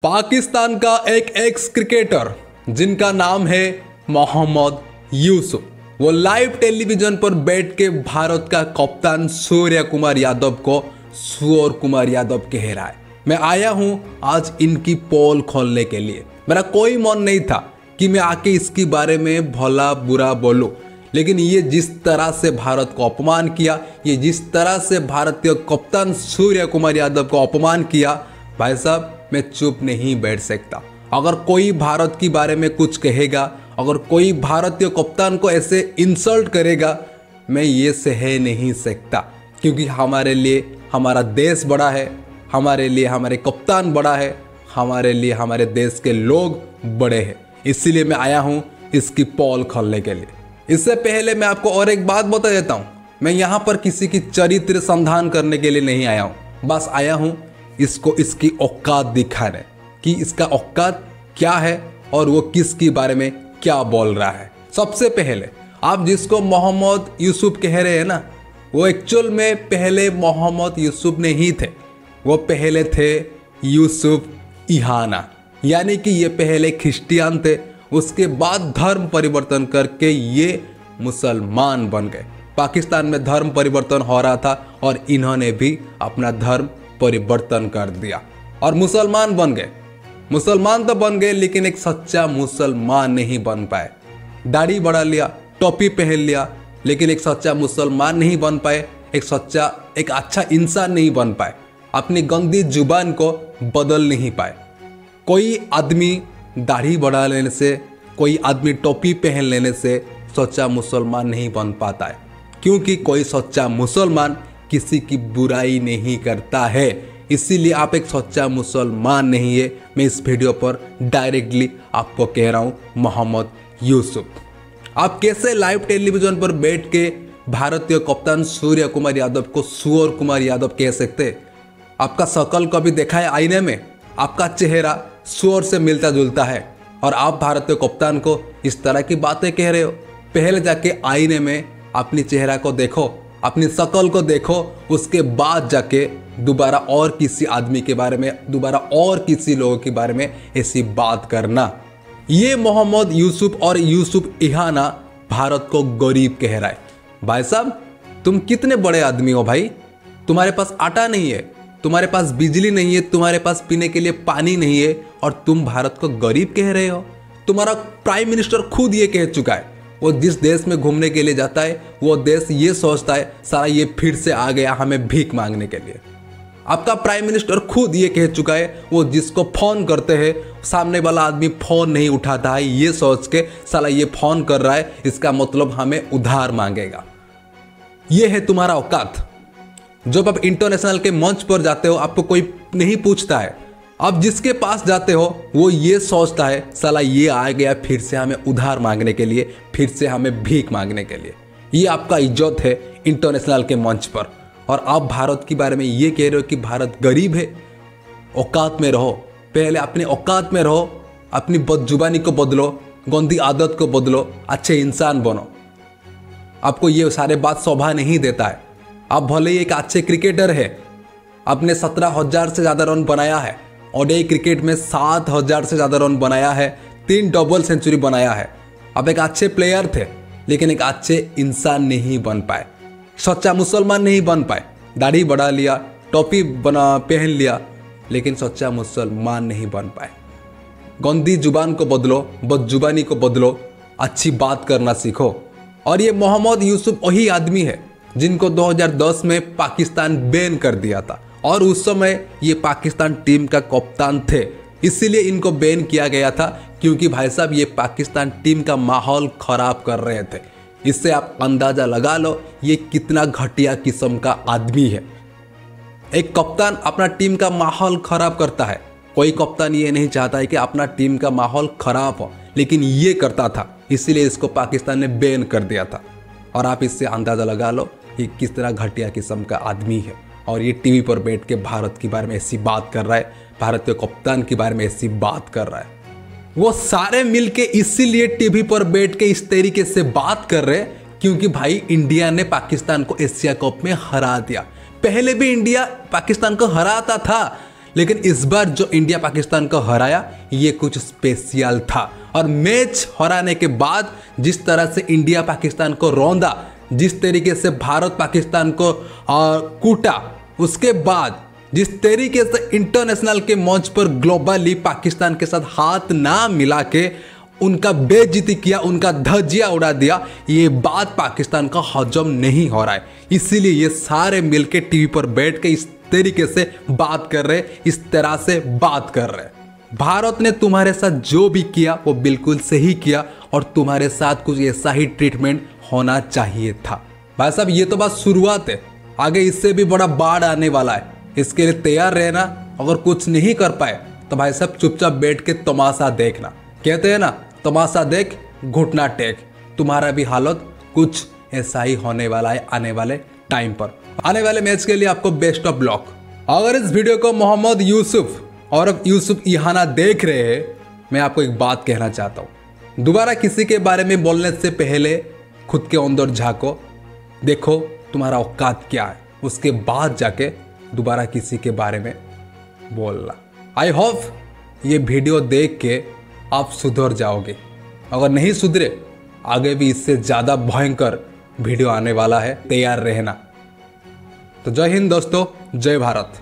पाकिस्तान का एक x cricketer जिनका नाम है मोहम्मद यूसुफ, वो लाइव टेलीविजन पर बैठ के भारत का कप्तान सूर्य कुमार यादव को सूर्य कुमार यादव कह रहा है। मैं आया हूं आज इनकी पोल खोलने के लिए। मेरा कोई मन नहीं था कि मैं आके इसके बारे में भला बुरा बोलूं, लेकिन ये जिस तरह से भारत को अपमान किया, ये जिस तरह से भारतीय कप्तान सूर्य कुमार यादव को अपमान किया, भाई साहब मैं चुप नहीं बैठ सकता। अगर कोई भारत के बारे में कुछ कहेगा, अगर कोई भारतीय कप्तान को ऐसे इंसल्ट करेगा, मैं ये सह नहीं सकता, क्योंकि हमारे लिए हमारा देश बड़ा है, हमारे लिए हमारे कप्तान बड़ा है, हमारे लिए हमारे देश के लोग बड़े हैं। इसीलिए मैं आया हूँ इसकी पोल खोलने के लिए। इससे पहले मैं आपको और एक बात बता देता हूँ, मैं यहाँ पर किसी की चरित्र संधान करने के लिए नहीं आया हूँ, बस आया हूँ इसको इसकी औकात दिखाने कि इसका औकात क्या है और वो किसके बारे में क्या बोल रहा है। सबसे पहले आप जिसको मोहम्मद यूसुफ कह रहे हैं ना, वो एक्चुअल में पहले मोहम्मद यूसुफ नहीं थे, वो पहले थे यूसुफ इहाना, यानी कि ये पहले क्रिश्चियन थे, उसके बाद धर्म परिवर्तन करके ये मुसलमान बन गए। पाकिस्तान में धर्म परिवर्तन हो रहा था और इन्होंने भी अपना धर्म परिवर्तन कर दिया और मुसलमान बन गए। मुसलमान तो बन गए, लेकिन एक सच्चा मुसलमान नहीं बन पाए। दाढ़ी बढ़ा लिया, टोपी पहन लिया, लेकिन एक सच्चा मुसलमान नहीं बन पाए, एक अच्छा इंसान नहीं बन पाए, अपनी गंदी जुबान को बदल नहीं पाए। कोई आदमी दाढ़ी बढ़ा लेने से, कोई आदमी टोपी पहन लेने से सच्चा मुसलमान नहीं बन पाता है, क्योंकि कोई सच्चा मुसलमान किसी की बुराई नहीं करता है। इसीलिए आप एक सच्चा मुसलमान नहीं है। मैं इस वीडियो पर डायरेक्टली आपको कह रहा हूं, मोहम्मद यूसुफ, आप कैसे लाइव टेलीविजन पर बैठ के भारतीय कप्तान सूर्य कुमार यादव को सूर्य कुमार यादव कह सकते? आपका शकल कभी देखा है आईने में? आपका चेहरा सूर्य से मिलता जुलता है और आप भारतीय कप्तान को इस तरह की बातें कह रहे हो? पहले जाके आईने में अपनी चेहरा को देखो, अपनी शकल को देखो, उसके बाद जाके दोबारा और किसी आदमी के बारे में, दोबारा और किसी लोगों के बारे में ऐसी बात करना। ये मोहम्मद यूसुफ और यूसुफ इहाना भारत को गरीब कह रहा है। भाई साहब तुम कितने बड़े आदमी हो भाई, तुम्हारे पास आटा नहीं है, तुम्हारे पास बिजली नहीं है, तुम्हारे पास पीने के लिए पानी नहीं है और तुम भारत को गरीब कह रहे हो। तुम्हारा प्राइम मिनिस्टर खुद ये कह चुका है, वो जिस देश में घूमने के लिए जाता है वो देश ये सोचता है सारा ये फिर से आ गया हमें भीख मांगने के लिए। आपका प्राइम मिनिस्टर खुद ये कह चुका है, वो जिसको फोन करते हैं सामने वाला आदमी फोन नहीं उठाता है, ये सोच के साला ये फोन कर रहा है, इसका मतलब हमें उधार मांगेगा। ये है तुम्हारा औकात। जब आप इंटरनेशनल के मंच पर जाते हो आपको कोई नहीं पूछता है, अब जिसके पास जाते हो वो ये सोचता है साला ये आ गया फिर से हमें उधार मांगने के लिए, फिर से हमें भीख मांगने के लिए। ये आपका इज्जत है इंटरनेशनल के मंच पर, और आप भारत के बारे में ये कह रहे हो कि भारत गरीब है। औकात में रहो, पहले अपने औकात में रहो, अपनी बदजुबानी को बदलो, गंदी आदत को बदलो, अच्छे इंसान बनो। आपको ये सारे बात शोभा नहीं देता है। आप भले ही एक अच्छे क्रिकेटर है, आपने 17,000 से ज़्यादा रन बनाया है, ओडीआई क्रिकेट में 7,000 से ज़्यादा रन बनाया है, 3 डबल सेंचुरी बनाया है। आप एक अच्छे प्लेयर थे, लेकिन एक अच्छे इंसान नहीं बन पाए, सच्चा मुसलमान नहीं बन पाए। दाढ़ी बढ़ा लिया, टोपी पहन लिया, लेकिन सच्चा मुसलमान नहीं बन पाए। गंदी जुबान को बदलो, बदजुबानी को बदलो, अच्छी बात करना सीखो। और ये मोहम्मद यूसुफ वही आदमी है जिनको 2010 में पाकिस्तान बैन कर दिया था, और उस समय ये पाकिस्तान टीम का कप्तान थे। इसीलिए इनको बैन किया गया था, क्योंकि भाई साहब ये पाकिस्तान टीम का माहौल खराब कर रहे थे। इससे आप अंदाजा लगा लो ये कितना घटिया किस्म का आदमी है। एक कप्तान अपना टीम का माहौल खराब करता है, कोई कप्तान ये नहीं चाहता है कि अपना टीम का माहौल खराब हो, लेकिन ये करता था, इसीलिए इसको पाकिस्तान ने बैन कर दिया था। और आप इससे अंदाजा लगा लो कि किस तरह घटिया किस्म का आदमी है, और ये टीवी पर बैठ के भारत के बारे में ऐसी बात कर रहा है, भारतीय कप्तान के बारे में ऐसी बात कर रहा है। वो सारे मिलके इसीलिए टीवी पर बैठ के इस तरीके से बात कर रहे हैं क्योंकि भाई इंडिया ने पाकिस्तान को एशिया कप में हरा दिया। पहले भी इंडिया पाकिस्तान को हराता था, लेकिन इस बार जो इंडिया पाकिस्तान को हराया ये कुछ स्पेशल था। और मैच हराने के बाद जिस तरह से इंडिया पाकिस्तान को रौंदा, जिस तरीके से भारत पाकिस्तान को कूटा, उसके बाद जिस तरीके से इंटरनेशनल के मंच पर ग्लोबली पाकिस्तान के साथ हाथ ना मिला के उनका बेइज्जती किया, उनका धज्जियां उड़ा दिया, ये बात पाकिस्तान का हजम नहीं हो रहा है। इसीलिए ये सारे मिलके टीवी पर बैठ के इस तरीके से बात कर रहे, इस तरह से बात कर रहे। भारत ने तुम्हारे साथ जो भी किया वो बिल्कुल सही किया और तुम्हारे साथ कुछ ऐसा ही ट्रीटमेंट होना चाहिए था। भाई साहब ये तो बस शुरुआत है, आगे इससे भी बड़ा बाढ़ आने वाला है। इसके लिए तैयार रहना। अगर कुछ नहीं कर पाए तो भाई साहब चुपचाप बैठ के तमाशा देखना। कहते हैं ना, तमाशा देख घुटना टेक। तुम्हारा भी हालत कुछ ऐसा ही होने वाला है आने वाले टाइम पर। आने वाले मैच के लिए आपको बेस्ट ऑफ लक। अगर इस वीडियो को मोहम्मद यूसुफ और यूसुफ इहाना देख रहे हैं, मैं आपको एक बात कहना चाहता हूँ। दोबारा किसी के बारे में बोलने से पहले खुद के अंदर झांको, देखो तुम्हारा औकात क्या है, उसके बाद जाके दोबारा किसी के बारे में बोलना। आई होप ये वीडियो देख के आप सुधर जाओगे। अगर नहीं सुधरे, आगे भी इससे ज़्यादा भयंकर वीडियो आने वाला है, तैयार रहना। तो जय हिंद दोस्तों, जय भारत।